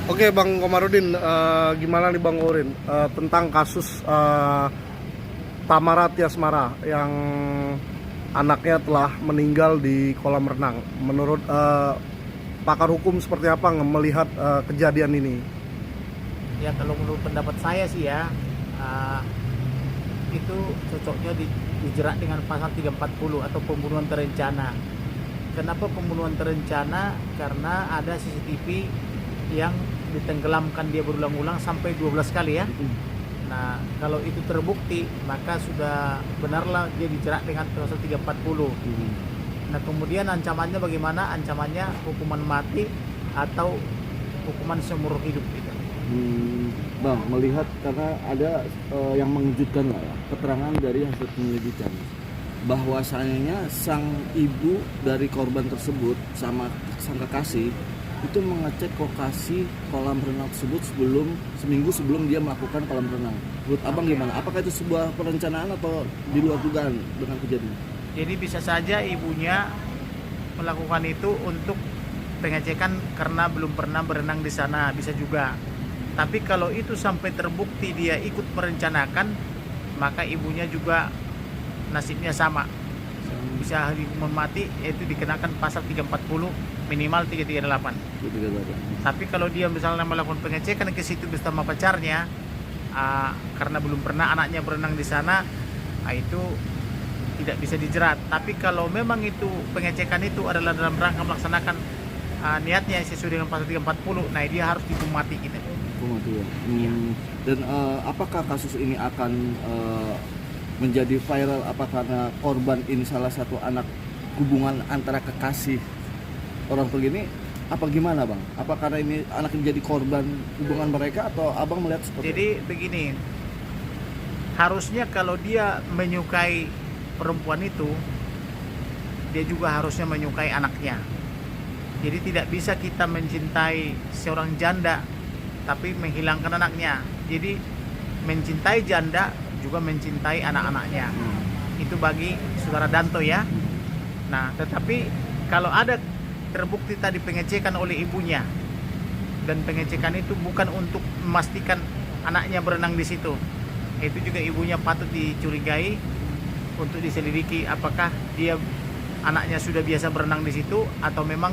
Oke Bang Komarudin, gimana nih Bang Orin tentang kasus Tamara Tiasmara yang anaknya telah meninggal di kolam renang. Menurut pakar hukum seperti apa melihat kejadian ini? Ya kalau menurut pendapat saya sih ya, itu cocoknya dijerat dengan pasal 340 atau pembunuhan terencana. Kenapa pembunuhan terencana? Karena ada CCTV yang ditenggelamkan dia berulang-ulang sampai 12 kali ya. Nah, kalau itu terbukti, maka sudah benarlah dia dijerat dengan pasal 340. Nah, kemudian ancamannya bagaimana? Ancamannya hukuman mati atau hukuman seumur hidup gitu. Bang, melihat karena ada yang mengejutkan lah ya, keterangan dari hasil penyelidikan bahwasanya sang ibu dari korban tersebut sama sang kekasih itu mengecek lokasi kolam renang tersebut seminggu sebelum dia melakukan kolam renang. Menurut abang gimana? Apakah itu sebuah perencanaan atau di luar dugaan dengan kejadian? Jadi bisa saja ibunya melakukan itu untuk pengecekan karena belum pernah berenang di sana, bisa juga. Tapi kalau itu sampai terbukti dia ikut merencanakan, maka ibunya juga nasibnya sama. Bisa hukuman mati, yaitu dikenakan pasal 340 minimal 338. Tapi kalau dia misalnya melakukan pengecekan ke situ bersama pacarnya, karena belum pernah anaknya berenang di sana, itu tidak bisa dijerat. Tapi kalau memang itu pengecekan itu adalah dalam rangka melaksanakan niatnya sesuai dengan pasal 340, nah dia harus dihukum mati gitu. Ya. Dan apakah kasus ini akan menjadi viral apa karena korban ini salah satu anak hubungan antara kekasih orang tua ini, apa gimana Bang? Apa karena ini anak yang jadi korban hubungan mereka atau abang melihat seperti Jadi begini, harusnya kalau dia menyukai perempuan itu, dia juga harusnya menyukai anaknya. Jadi tidak bisa kita mencintai seorang janda tapi menghilangkan anaknya. Jadi mencintai janda juga mencintai anak-anaknya. Itu bagi saudara Danto ya. Nah, tetapi kalau ada terbukti tadi pengecekan oleh ibunya, dan pengecekan itu bukan untuk memastikan anaknya berenang di situ, itu juga ibunya patut dicurigai untuk diselidiki apakah dia anaknya sudah biasa berenang di situ atau memang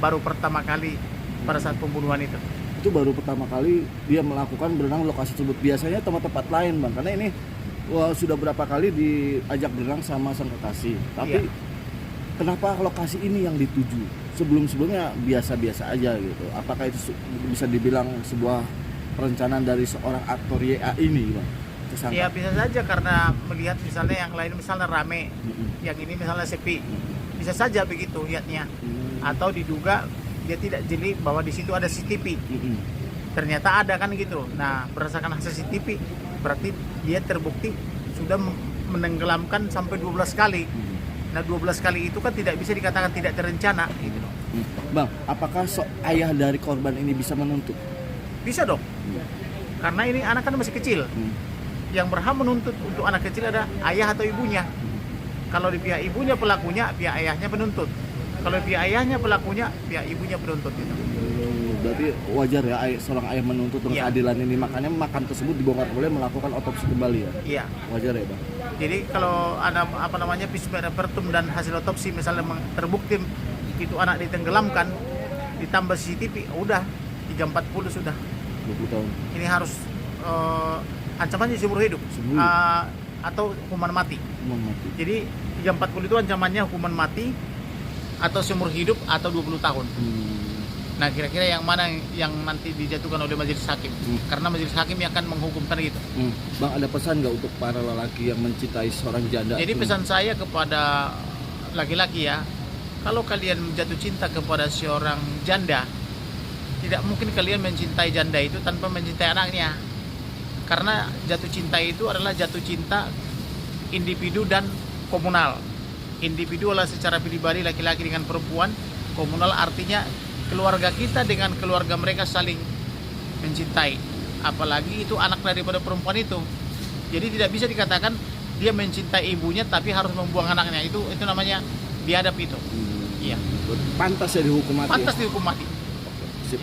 baru pertama kali pada saat pembunuhan itu. Itu baru pertama kali dia melakukan berenang lokasi tersebut. Biasanya tempat-tempat lain Bang, karena ini sudah berapa kali diajak berenang sama sang kekasih, tapi kenapa lokasi ini yang dituju? Sebelum-sebelumnya biasa-biasa aja gitu. Apakah itu bisa dibilang sebuah perencanaan dari seorang aktor YA ini Bang? Tersangka? Ya bisa saja karena melihat misalnya yang lain misalnya rame, yang ini misalnya sepi, bisa saja begitu lihatnya. Atau diduga dia tidak jeli bahwa di situ ada CCTV. Ternyata ada kan gitu. Nah, berdasarkan hasil CCTV berarti dia terbukti sudah menenggelamkan sampai 12 kali. Nah, 12 kali itu kan tidak bisa dikatakan tidak terencana gitu loh. Bang, apakah ayah dari korban ini bisa menuntut? Bisa dong. Karena ini anak kan masih kecil. Yang berhak menuntut untuk anak kecil ada ayah atau ibunya. Kalau di pihak ibunya pelakunya, pihak ayahnya penuntut. Kalau pihak ayahnya pelakunya, pihak ibunya penuntut gitu. Berarti wajar ya seorang ayah menuntut dengan keadilan ini, makanya makam tersebut dibongkar boleh melakukan otopsi kembali ya? Iya. Wajar ya Bang? Jadi kalau ada vis repertum dan hasil otopsi misalnya terbukti itu anak ditenggelamkan, ditambah CCTV, udah 340 sudah. 20 tahun. Ini harus ancamannya seumur hidup. Atau hukuman mati. Jadi 340 itu ancamannya hukuman mati atau seumur hidup atau 20 tahun. Nah, kira-kira yang mana yang nanti dijatuhkan oleh majelis hakim? Karena majelis hakim yang akan menghukumkan gitu. Bang, ada pesan nggak untuk para lelaki yang mencintai seorang janda? Jadi pesan saya kepada laki-laki ya, kalau kalian jatuh cinta kepada seorang janda, tidak mungkin kalian mencintai janda itu tanpa mencintai anaknya. Karena jatuh cinta itu adalah jatuh cinta individu dan komunal. Individu adalah secara pribadi laki-laki dengan perempuan, komunal artinya keluarga kita dengan keluarga mereka saling mencintai. Apalagi itu anak daripada perempuan itu. Jadi tidak bisa dikatakan dia mencintai ibunya tapi harus membuang anaknya. Itu namanya biadab itu. Iya. Pantas ya dihukum mati. Pantas dihukum mati. Sip.